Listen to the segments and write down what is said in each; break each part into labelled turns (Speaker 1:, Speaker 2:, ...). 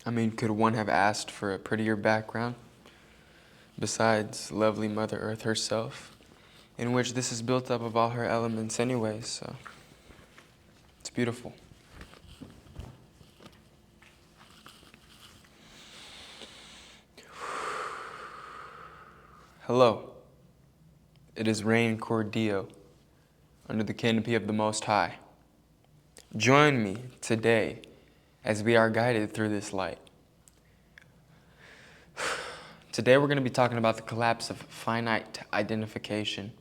Speaker 1: I mean, could one have asked for a prettier background besides lovely Mother Earth herself, in which this is built up of all her elements anyways, so it's beautiful. Hello, it is Rain Cordio, under the canopy of the Most High. Join me today as we are guided through this light. Today we're going to be talking about the collapse of finite identification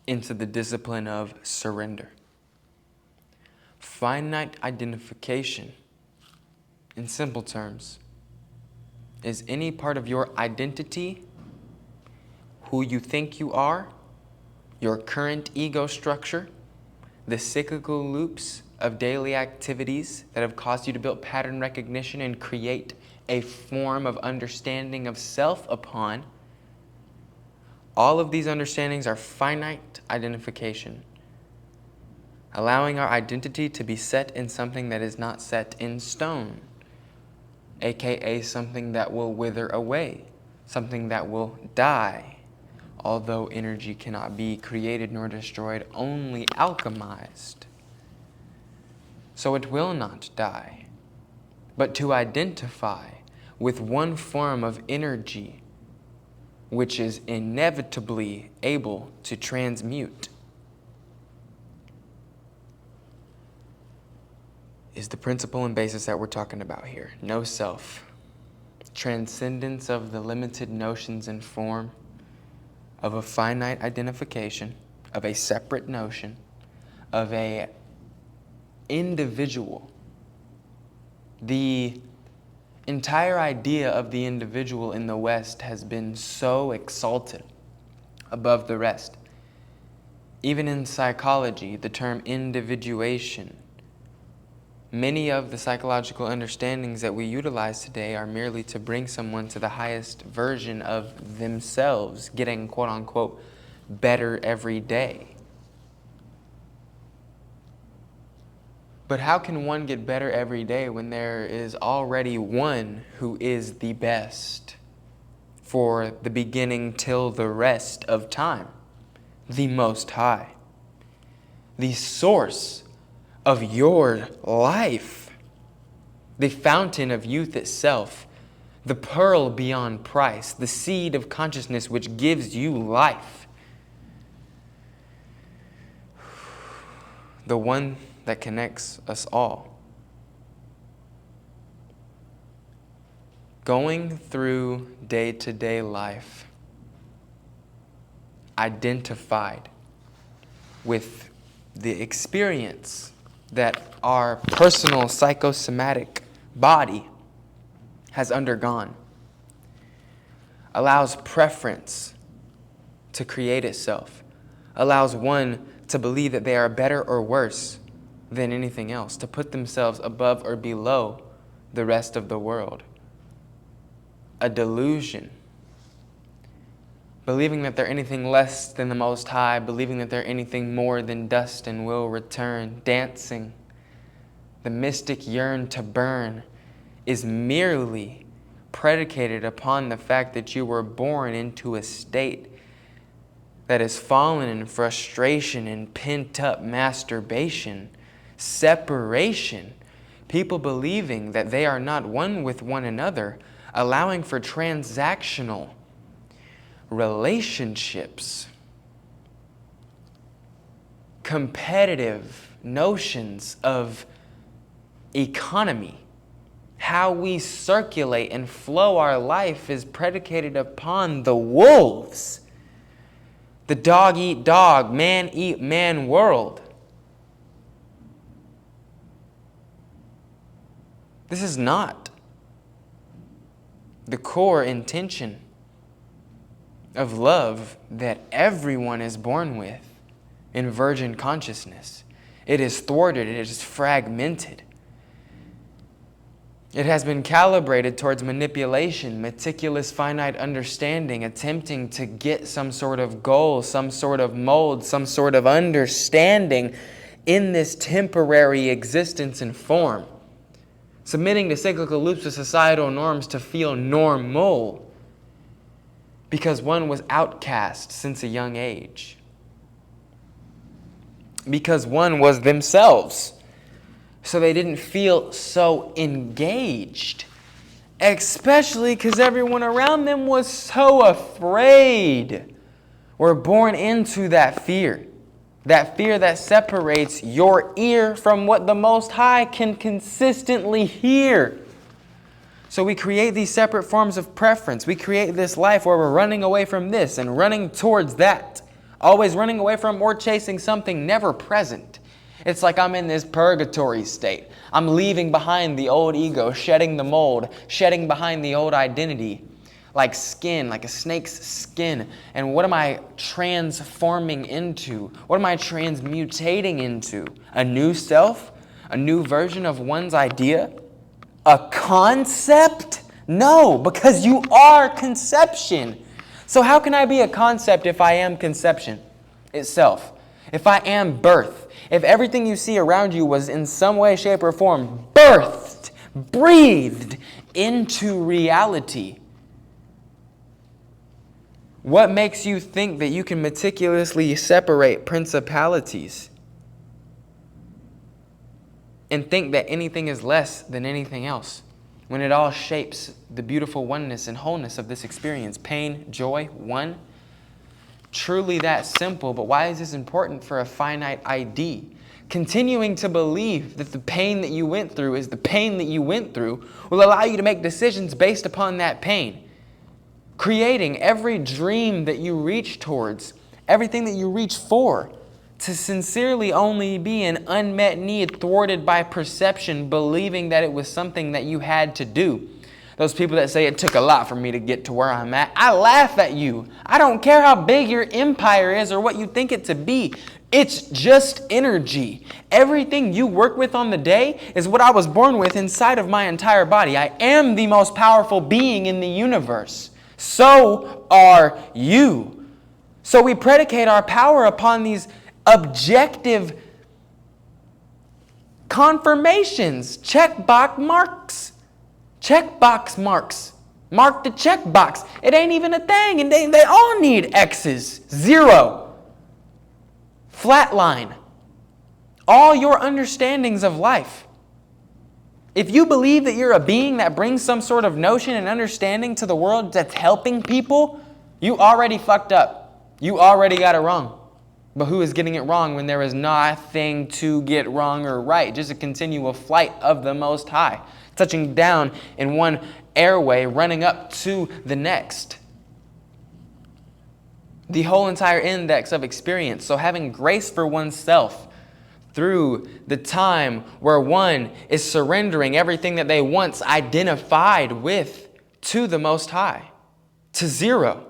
Speaker 1: into the discipline of surrender. Finite identification, in simple terms, is any part of your identity, who you think you are, your current ego structure, the cyclical loops of daily activities that have caused you to build pattern recognition and create a form of understanding of self upon. All of these understandings are finite identification, allowing our identity to be set in something that is not set in stone, aka something that will wither away, something that will die. Although energy cannot be created nor destroyed, only alchemized. So it will not die. But to identify with one form of energy which is inevitably able to transmute is the principle and basis that we're talking about here. No self. Transcendence of the limited notions and form of a finite identification, of a separate notion, of a individual. The entire idea of the individual in the West has been so exalted above the rest. Even in psychology, the term individuation, many of the psychological understandings that we utilize today are merely to bring someone to the highest version of themselves, getting quote unquote better every day. But how can one get better every day when there is already one who is the best for the beginning till the rest of time? The Most High, the source of your life, the fountain of youth itself, the pearl beyond price, the seed of consciousness which gives you life, the one that connects us all. Going through day-to-day life, identified with the experience that our personal psychosomatic body has undergone, allows preference to create itself, allows one to believe that they are better or worse than anything else, to put themselves above or below the rest of the world. A delusion. Believing that they're anything less than the Most High, believing that they're anything more than dust and will return, dancing. The mystic yearn to burn is merely predicated upon the fact that you were born into a state that has fallen in frustration and pent-up masturbation, separation, people believing that they are not one with one another, allowing for transactional relationships, competitive notions of economy. How we circulate and flow our life is predicated upon the wolves, the dog eat dog, man eat man world. This is not the core intention of love that everyone is born with in virgin consciousness. It is thwarted, it is fragmented. It has been calibrated towards manipulation, meticulous finite understanding, attempting to get some sort of goal, some sort of mold, some sort of understanding in this temporary existence and form. submitting to cyclical loops of societal norms to feel normal, because one was outcast since a young age, because one was themselves, so they didn't feel so engaged, especially because everyone around them was so afraid. We're born into that fear that separates your ear from what the Most High can consistently hear. So we create these separate forms of preference. We create this life where we're running away from this and running towards that, always running away from or chasing something never present. It's like I'm in this purgatory state. I'm leaving behind the old ego, shedding the mold, shedding behind the old identity, like skin, like a snake's skin. And what am I transforming into? What am I transmutating into? A new self? A new version of one's idea? A concept? No, because you are conception. So how can I be a concept if I am conception itself? If I am birth? If everything you see around you was in some way, shape, or form birthed, breathed into reality, what makes you think that you can meticulously separate principalities and think that anything is less than anything else, when it all shapes the beautiful oneness and wholeness of this experience? Pain, joy, one. Truly that simple, but why is this important for a finite ID? Continuing to believe that the pain that you went through is the pain that you went through will allow you to make decisions based upon that pain. Creating every dream that you reach towards, everything that you reach for, to sincerely only be an unmet need thwarted by perception, believing that it was something that you had to do. Those people that say it took a lot for me to get to where I'm at, I laugh at you. I don't care how big your empire is or what you think it to be. It's just energy. Everything you work with on the day is what I was born with inside of my entire body. I am the most powerful being in the universe. So are you. So we predicate our power upon these objective confirmations, checkbox marks. Checkbox marks. Mark the checkbox. It ain't even a thing, and they all need X's. 0. Flatline. All your understandings of life. If you believe that you're a being that brings some sort of notion and understanding to the world that's helping people, you already fucked up. You already got it wrong. But who is getting it wrong when there is nothing to get wrong or right? Just a continual flight of the Most High, touching down in one airway, running up to the next. The whole entire index of experience. So having grace for oneself through the time where one is surrendering everything that they once identified with to the Most High, to 0.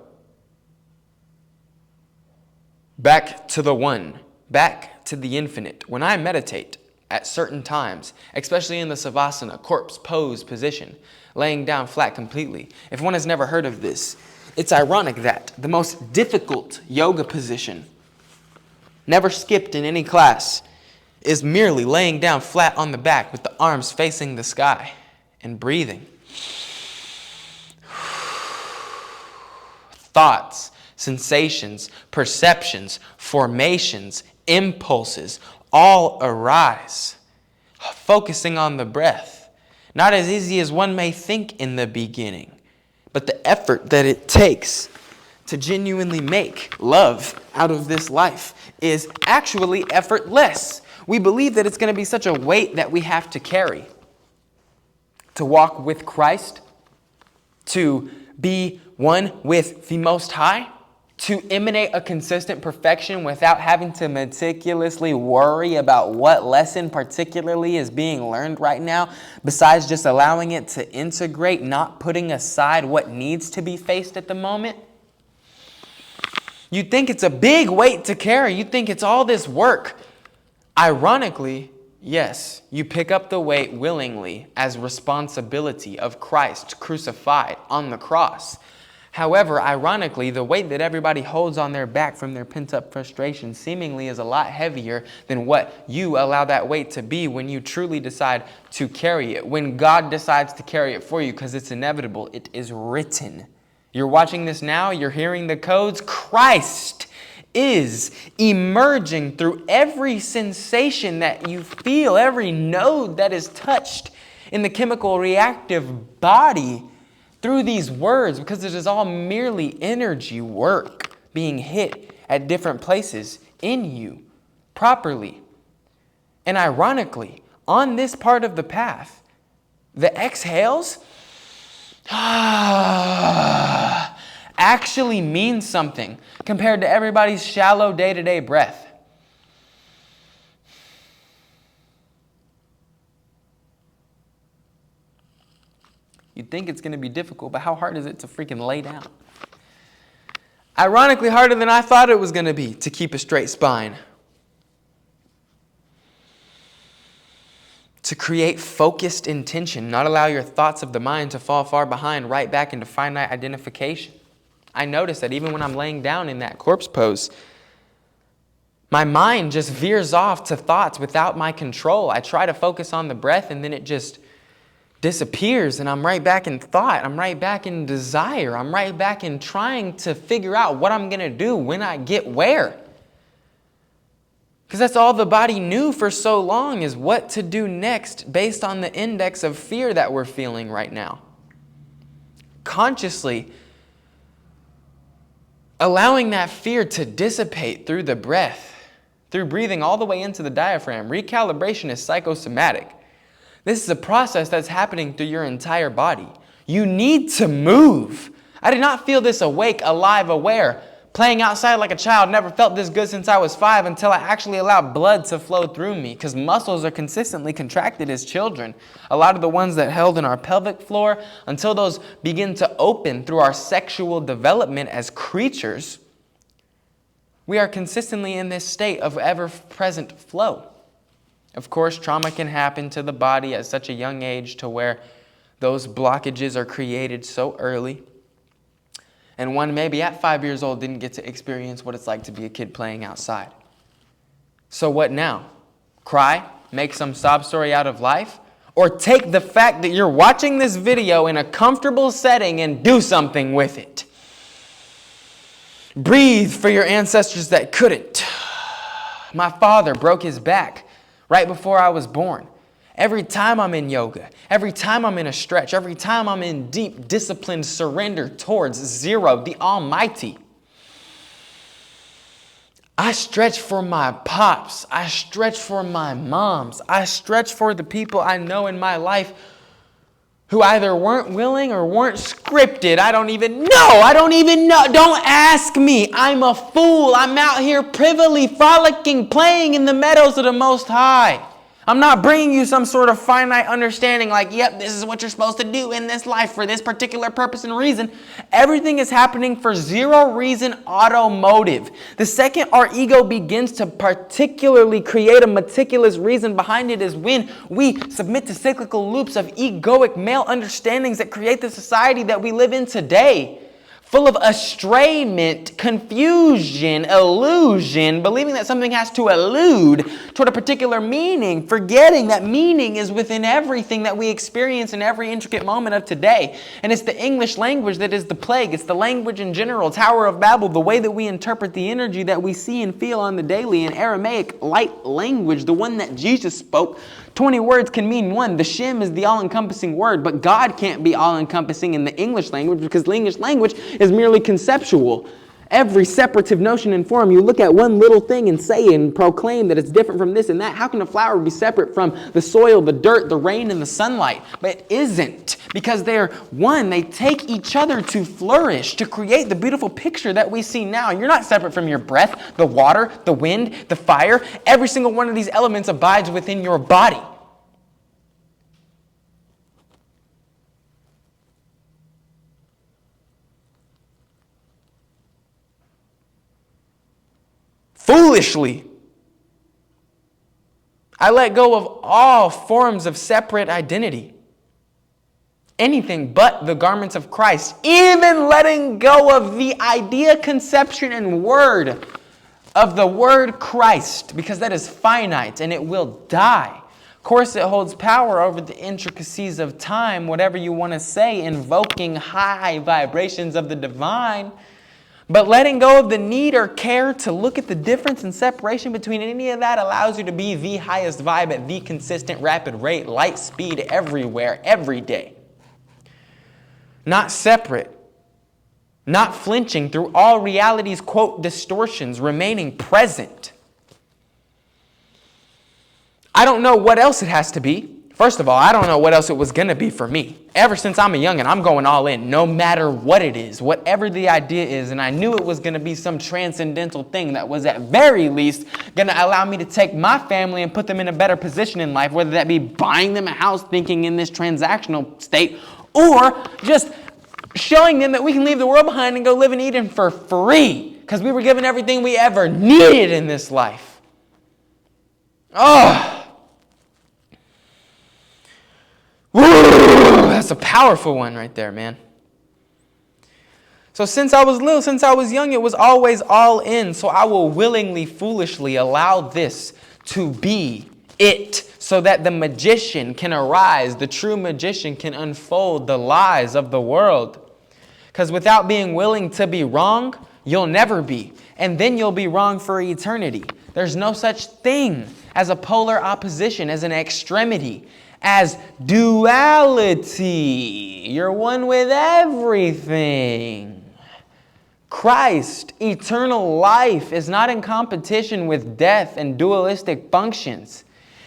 Speaker 1: Back to the one, back to the infinite. When I meditate at certain times, especially in the Savasana, corpse pose position, laying down flat completely. If one has never heard of this, it's ironic that the most difficult yoga position, never skipped in any class, is merely laying down flat on the back with the arms facing the sky and breathing. Thoughts, sensations, perceptions, formations, impulses, all arise, focusing on the breath. Not as easy as one may think in the beginning, but the effort that it takes to genuinely make love out of this life is actually effortless. We believe that it's going to be such a weight that we have to carry. To walk with Christ, to be one with the Most High, to emanate a consistent perfection without having to meticulously worry about what lesson particularly is being learned right now, besides just allowing it to integrate, not putting aside what needs to be faced at the moment. You think it's a big weight to carry. You think it's all this work. Ironically, yes, you pick up the weight willingly as responsibility of Christ crucified on the cross. However, ironically, the weight that everybody holds on their back from their pent-up frustration seemingly is a lot heavier than what you allow that weight to be when you truly decide to carry it. When God decides to carry it for you, because it's inevitable, it is written. You're watching this now, you're hearing the codes. Christ is emerging through every sensation that you feel, every node that is touched in the chemical reactive body through these words, because it is all merely energy work being hit at different places in you properly. And ironically, on this part of the path, the exhales actually mean something compared to everybody's shallow day-to-day breath. You'd think it's going to be difficult, but how hard is it to freaking lay down? Ironically, harder than I thought it was going to be to keep a straight spine. To create focused intention, not allow your thoughts of the mind to fall far behind, right back into finite identification. I notice that even when I'm laying down in that corpse pose, my mind just veers off to thoughts without my control. I try to focus on the breath and then it just disappears and I'm right back in thought. I'm right back in desire. I'm right back in trying to figure out what I'm going to do when I get where. Because that's all the body knew for so long, is what to do next based on the index of fear that we're feeling right now. Consciously allowing that fear to dissipate through the breath, through breathing all the way into the diaphragm. Recalibration is psychosomatic. This is a process that's happening through your entire body. You need to move. I did not feel this awake, alive, aware. Playing outside like a child, never felt this good since I was 5 until I actually allowed blood to flow through me, because muscles are consistently contracted as children. A lot of the ones that held in our pelvic floor, until those begin to open through our sexual development as creatures, we are consistently in this state of ever-present flow. Of course, trauma can happen to the body at such a young age to where those blockages are created so early. And one maybe at 5 years old didn't get to experience what it's like to be a kid playing outside. So what now? Cry? Make some sob story out of life? Or take the fact that you're watching this video in a comfortable setting and do something with it? Breathe for your ancestors that couldn't. My father broke his back right before I was born. Every time I'm in yoga, every time I'm in a stretch, every time I'm in deep, disciplined surrender towards Zero, the Almighty, I stretch for my pops. I stretch for my moms. I stretch for the people I know in my life who either weren't willing or weren't scripted. I don't even know. Don't ask me. I'm a fool. I'm out here privily frolicking, playing in the meadows of the Most High. I'm not bringing you some sort of finite understanding like, yep, this is what you're supposed to do in this life for this particular purpose and reason. Everything is happening for zero reason automotive. The second our ego begins to particularly create a meticulous reason behind it is when we submit to cyclical loops of egoic male understandings that create the society that we live in today. Full of estrayment, confusion, illusion, believing that something has to allude toward a particular meaning, forgetting that meaning is within everything that we experience in every intricate moment of today. And it's the English language that is the plague. It's the language in general, Tower of Babel, the way that we interpret the energy that we see and feel on the daily in Aramaic light language, the one that Jesus spoke. 20 words can mean one. The Shem is the all-encompassing word, but God can't be all-encompassing in the English language because the English language is merely conceptual. Every separative notion and form, you look at one little thing and say and proclaim that it's different from this and that. How can a flower be separate from the soil, the dirt, the rain, and the sunlight? But it isn't, because they're one. They take each other to flourish, to create the beautiful picture that we see now. You're not separate from your breath, the water, the wind, the fire. Every single one of these elements abides within your body. Foolishly, I let go of all forms of separate identity. anything but the garments of Christ, even letting go of the idea, conception, and word of the word Christ, because that is finite and it will die. Of course, it holds power over the intricacies of time, whatever you want to say, invoking high vibrations of the divine. But letting go of the need or care to look at the difference and separation between any of that allows you to be the highest vibe at the consistent rapid rate, light speed everywhere, every day. Not separate. Not flinching through all reality's, quote, distortions, remaining present. I don't know what else it has to be. First of all, I don't know what else it was going to be for me. Ever since I'm a youngin', I'm going all in, no matter what it is, whatever the idea is. And I knew it was going to be some transcendental thing that was at very least going to allow me to take my family and put them in a better position in life, whether that be buying them a house thinking in this transactional state, or just showing them that we can leave the world behind and go live in Eden for free because we were given everything we ever needed in this life. Oh! That's a powerful one right there, man. So since I was little, since I was young, it was always all in. So I will willingly, foolishly allow this to be it so that the magician can arise. The true magician can unfold the lies of the world. Because without being willing to be wrong, you'll never be. And then you'll be wrong for eternity. There's no such thing as a polar opposition, as an extremity, as duality. You're one with everything. Christ, eternal life, is not in competition with death and dualistic functions.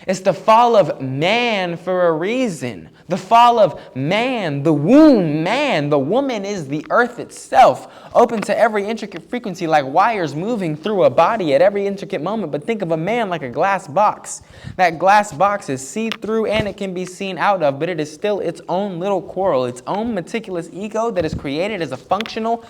Speaker 1: It's the fall of man for a reason. The fall of man, the womb, man. The woman is the earth itself, open to every intricate frequency like wires moving through a body at every intricate moment. But think of a man like a glass box. That glass box is see-through and it can be seen out of, but it is still its own little quarrel, its own meticulous ego that is created as a functional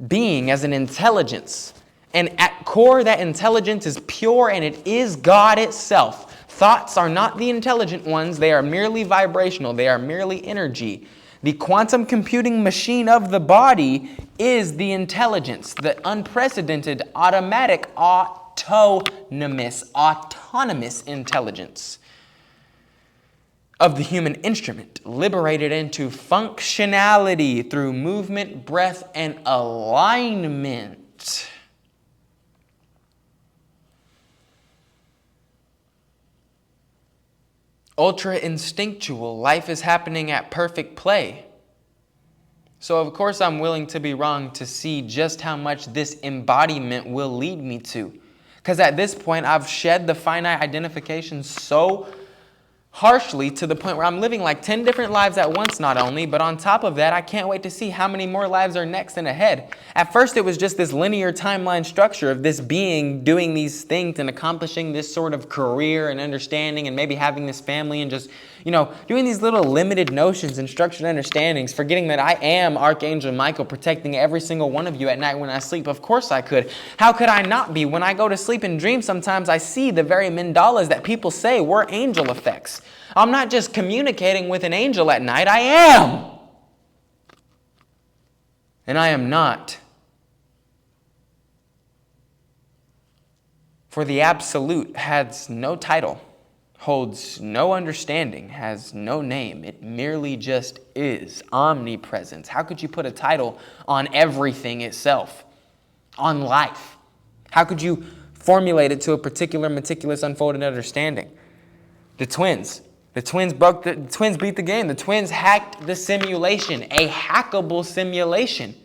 Speaker 1: being, as an intelligence. And at core, that intelligence is pure and it is God itself. Thoughts are not the intelligent ones. They are merely vibrational. They are merely energy. The quantum computing machine of the body is the intelligence, the unprecedented, automatic, autonomous intelligence of the human instrument, liberated into functionality through movement, breath, and alignment. Ultra instinctual. Life is happening at perfect play. So of course I'm willing to be wrong to see just how much this embodiment will lead me to. Because at this point I've shed the finite identification so harshly to the point where I'm living like 10 different lives at once not only, but on top of that I can't wait to see how many more lives are next and ahead. At first it was just this linear timeline structure of this being doing these things and accomplishing this sort of career and understanding and maybe having this family and just, doing these little limited notions and structured understandings, forgetting that I am Archangel Michael protecting every single one of you at night when I sleep. Of course I could. How could I not be? When I go to sleep and dream, sometimes I see the very mandalas that people say were angel effects. I'm not just communicating with an angel at night. I am. And I am not. For the absolute has no title, holds no understanding, has no name. It merely just is omnipresence. How could you put a title on everything itself? On life? How could you formulate it to a particular meticulous unfolded understanding? The twins. The twins beat the game. The twins hacked the simulation, a hackable simulation.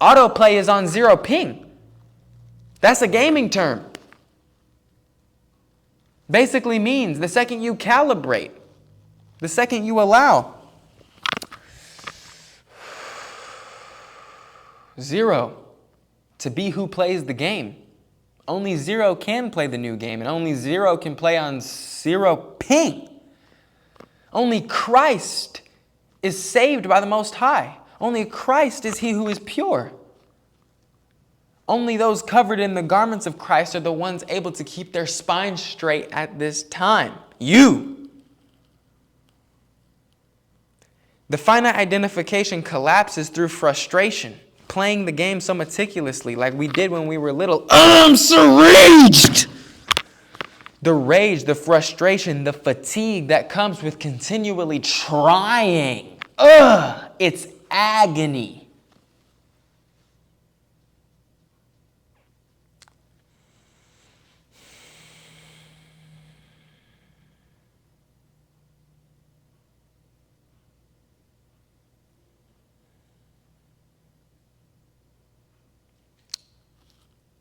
Speaker 1: Autoplay is on 0 ping. That's a gaming term. Basically means the second you calibrate, the second you allow 0 to be who plays the game. Only 0 can play the new game, and only 0 can play on 0 ping. Only Christ is saved by the Most High. Only Christ is he who is pure. Only those covered in the garments of Christ are the ones able to keep their spine straight at this time. You. The finite identification collapses through frustration, playing the game so meticulously like we did when we were little. I'm so raged! The rage, the frustration, the fatigue that comes with continually trying. It's agony.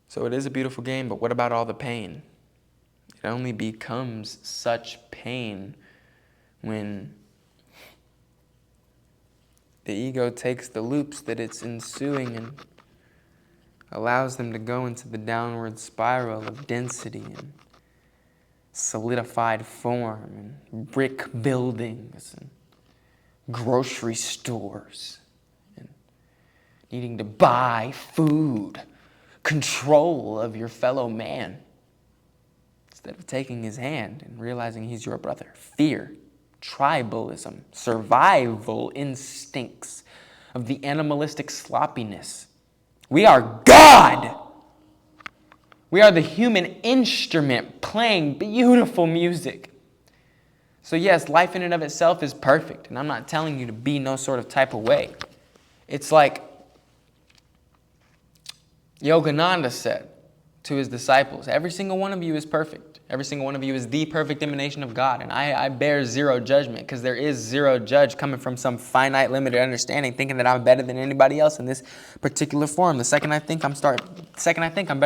Speaker 1: So it is a beautiful game, but what about all the pain? It only becomes such pain when the ego takes the loops that it's ensuing and allows them to go into the downward spiral of density and solidified form and brick buildings and grocery stores and needing to buy food, control of your fellow man instead of taking his hand and realizing he's your brother. Fear, tribalism, survival instincts of the animalistic sloppiness. We are God. We are the human instrument playing beautiful music. So yes, life in and of itself is perfect, and I'm not telling you to be no sort of type of way. It's like Yogananda said to his disciples, every single one of you is perfect. Every single one of you is the perfect emanation of God. And I bear zero judgment because there is zero judge coming from some finite, limited understanding, thinking that I'm better than anybody else in this particular form. The second I think I'm better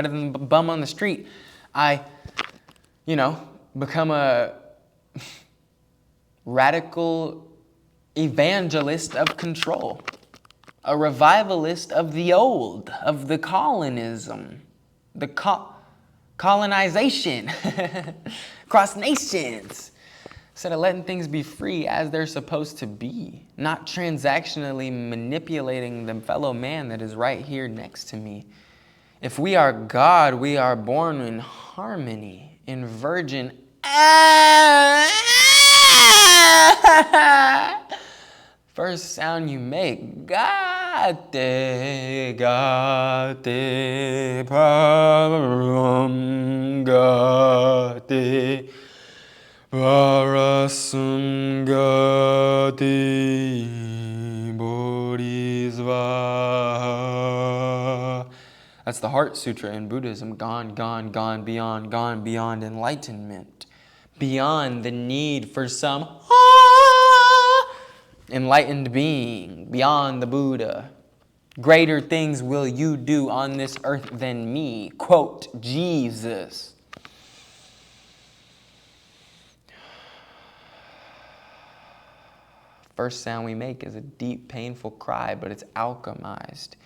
Speaker 1: than the bum on the street, I, become a radical evangelist of control. A revivalist of the old, of the colonism, the colonization, across nations, instead of letting things be free as they're supposed to be, not transactionally manipulating the fellow man that is right here next to me. If we are God, we are born in harmony, in virgin. First sound you make, gate, gate, param, gate, varasum, gate, bodhisvaha. That's the Heart Sutra in Buddhism. Gone, gone, gone beyond enlightenment. Beyond the need for some enlightened being, beyond the Buddha. Greater things will you do on this earth than me. Quote, Jesus. First sound we make is a deep, painful cry, but it's alchemized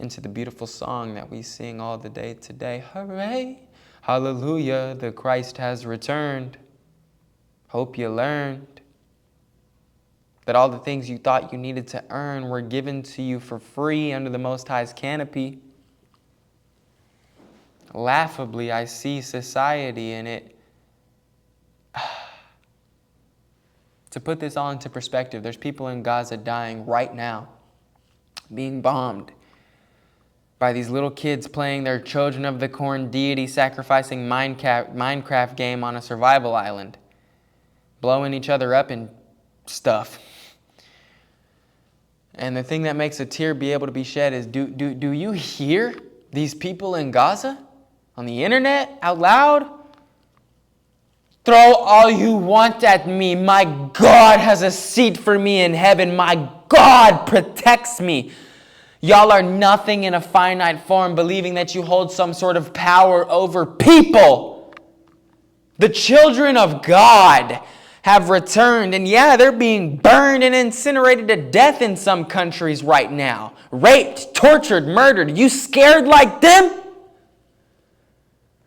Speaker 1: into the beautiful song that we sing all the day today. Hooray! Hallelujah, the Christ has returned. Hope you learned that all the things you thought you needed to earn were given to you for free under the Most High's canopy. Laughably, I see society in it. To put this all into perspective, there's people in Gaza dying right now, being bombed by these little kids playing their Children of the Corn deity sacrificing Minecraft game on a survival island, blowing each other up and stuff. And the thing that makes a tear be able to be shed is, do you hear these people in Gaza on the internet out loud? Throw all you want at me. My God has a seat for me in heaven. My God protects me. Y'all are nothing in a finite form, believing that you hold some sort of power over people. The children of God have returned, and yeah, they're being burned and incinerated to death in some countries right now. Raped, tortured, murdered. You scared like them?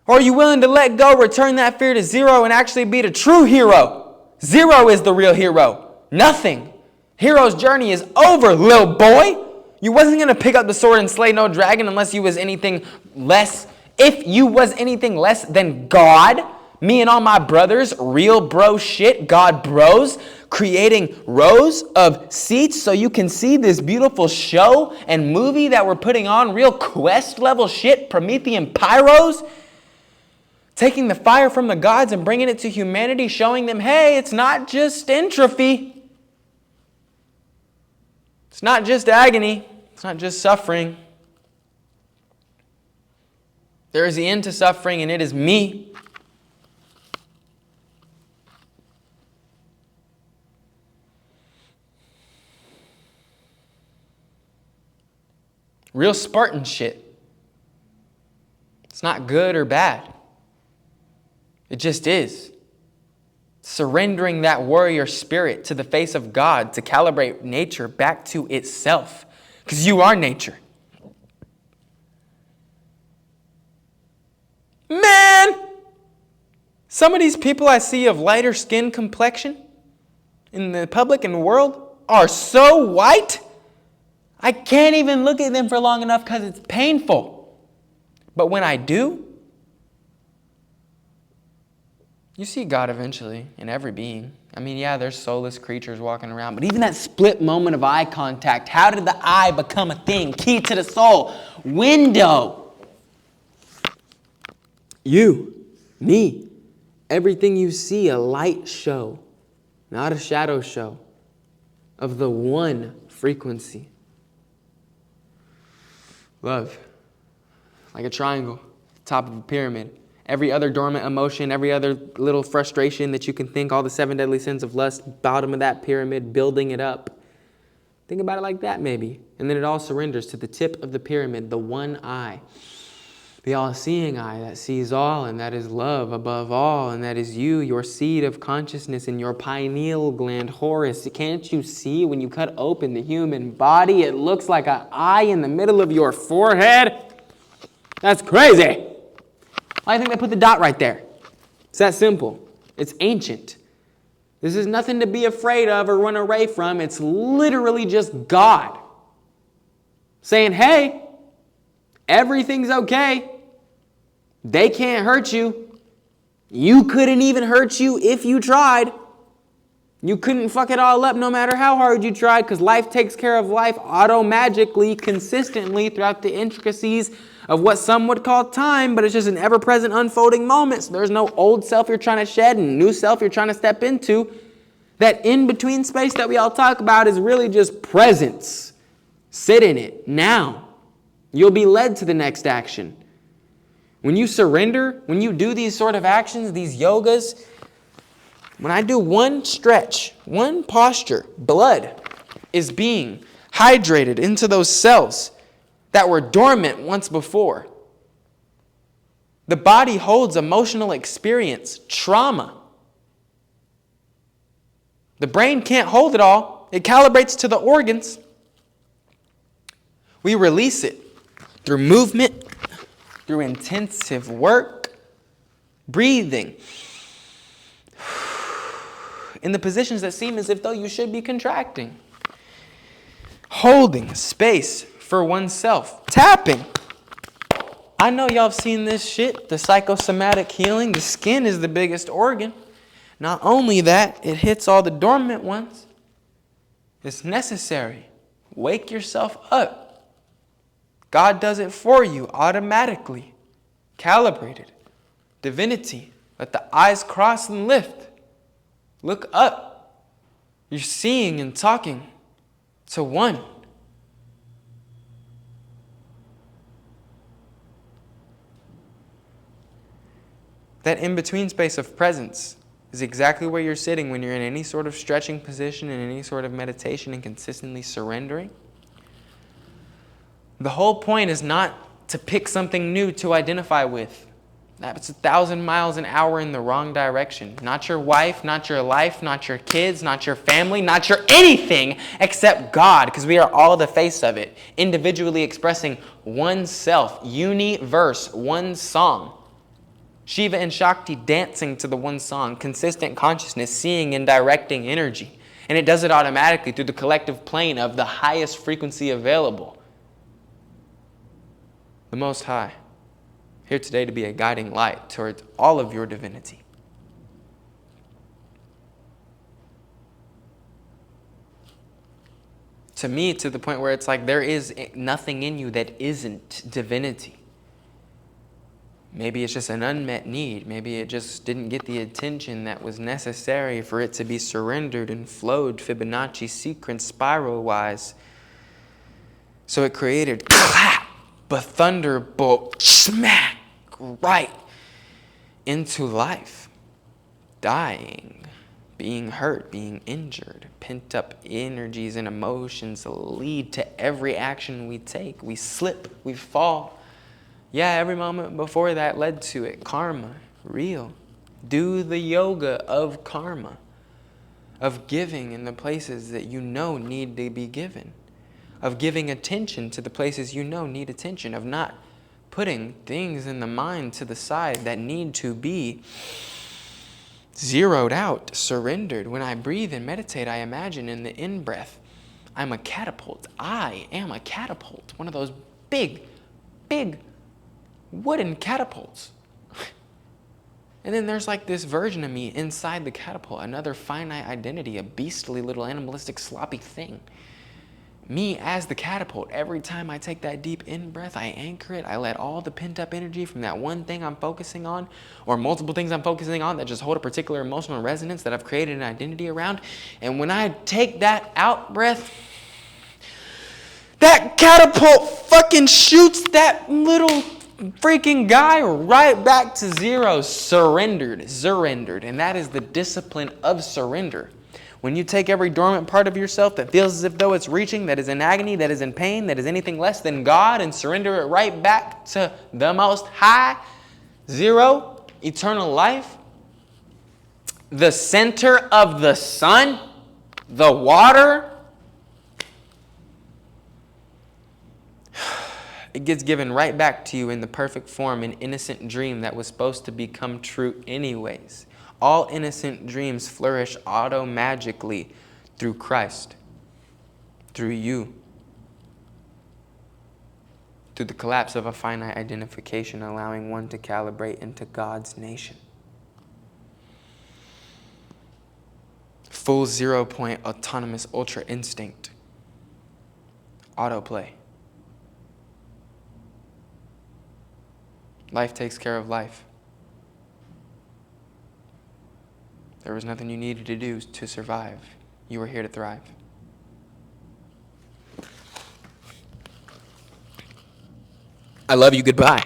Speaker 1: Or are you willing to let go, return that fear to zero, and actually be the true hero? Zero is the real hero. Nothing. Hero's journey is over, little boy. You wasn't going to pick up the sword and slay no dragon unless you was anything less. If you was anything less than God, Me and all my brothers, real bro shit, God bros, creating rows of seats so you can see this beautiful show and movie that we're putting on, real quest level shit, Promethean pyros. Taking the fire from the gods and bringing it to humanity, showing them, hey, it's not just entropy. It's not just agony. It's not just suffering. There is the end to suffering, and it is me. Real Spartan shit. It's not good or bad. It just is. Surrendering that warrior spirit to the face of God to calibrate nature back to itself. Because you are nature. Man! Some of these people I see of lighter skin complexion in the public and the world are so white, I can't even look at them for long enough because it's painful. But when I do, you see God eventually in every being. I mean, yeah, there's soulless creatures walking around, but even that split moment of eye contact, how did the eye become a thing? Key to the soul. Window. You, me, everything you see, a light show, not a shadow show, of the one frequency. Love, like a triangle, top of a pyramid. Every other dormant emotion, every other little frustration that you can think, all the 7 deadly sins of lust, bottom of that pyramid, building it up. Think about it like that maybe. And then it all surrenders to the tip of the pyramid, the one eye. The all-seeing eye that sees all, and that is love above all, and that is you, your seed of consciousness in your pineal gland, Horus. Can't you see when you cut open the human body, it looks like an eye in the middle of your forehead? That's crazy. Why do you think they put the dot right there? It's that simple. It's ancient. This is nothing to be afraid of or run away from. It's literally just God saying, hey, everything's okay. They can't hurt you. You couldn't even hurt you if you tried. You couldn't fuck it all up no matter how hard you tried, because life takes care of life auto-magically, consistently throughout the intricacies of what some would call time, but it's just an ever-present unfolding moment. So there's no old self you're trying to shed and new self you're trying to step into. That in-between space that we all talk about is really just presence. Sit in it now. You'll be led to the next action. When you surrender, when you do these sort of actions, these yogas, when I do one stretch, one posture, blood is being hydrated into those cells that were dormant once before. The body holds emotional experience, trauma. The brain can't hold it all. It calibrates to the organs. We release it through movement, through intensive work, breathing, in the positions that seem as if though you should be contracting, holding space for oneself, tapping. I know y'all have seen this shit, the psychosomatic healing. The skin is the biggest organ. Not only that, it hits all the dormant ones. It's necessary. Wake yourself up. God does it for you automatically. Calibrated. Divinity. Let the eyes cross and lift. Look up. You're seeing and talking to one. That in-between space of presence is exactly where you're sitting when you're in any sort of stretching position, in any sort of meditation, and consistently surrendering. The whole point is not to pick something new to identify with. That's 1,000 miles an hour in the wrong direction. Not your wife, not your life, not your kids, not your family, not your anything except God, because we are all the face of it. Individually expressing oneself, universe, one song. Shiva and Shakti dancing to the one song, consistent consciousness, seeing and directing energy. And it does it automatically through the collective plane of the highest frequency available. The Most High. Here today to be a guiding light towards all of your divinity. To me, to the point where it's like there is nothing in you that isn't divinity. Maybe it's just an unmet need. Maybe it just didn't get the attention that was necessary for it to be surrendered and flowed Fibonacci sequence spiral-wise. So it created a thunderbolt smack right into life. Dying, being hurt, being injured. Pent up energies and emotions lead to every action we take. We slip, we fall. Yeah, every moment before that led to it. Karma, real. Do the yoga of karma, of giving in the places that you know need to be given, of giving attention to the places you know need attention, of not putting things in the mind to the side that need to be zeroed out, surrendered. When I breathe and meditate, I imagine in the in-breath, I'm a catapult. I am a catapult. One of those big, big wooden catapults. And then there's like this version of me inside the catapult, another finite identity, a beastly little animalistic sloppy thing. Me as the catapult. Every time I take that deep in-breath, I anchor it. I let all the pent-up energy from that one thing I'm focusing on, or multiple things I'm focusing on that just hold a particular emotional resonance that I've created an identity around. And when I take that out breath, that catapult fucking shoots that little freaking guy right back to zero. Surrendered. And that is the discipline of surrender. When you take every dormant part of yourself that feels as if though it's reaching, that is in agony, that is in pain, that is anything less than God, and surrender it right back to the Most High, zero, eternal life, the center of the sun, the water, it gets given right back to you in the perfect form, an innocent dream that was supposed to become true anyways. All innocent dreams flourish auto-magically through Christ, through you, through the collapse of a finite identification, allowing one to calibrate into God's nation. Full 0-point autonomous ultra instinct. Autoplay. Life takes care of life. There was nothing you needed to do to survive. You were here to thrive. I love you. Goodbye.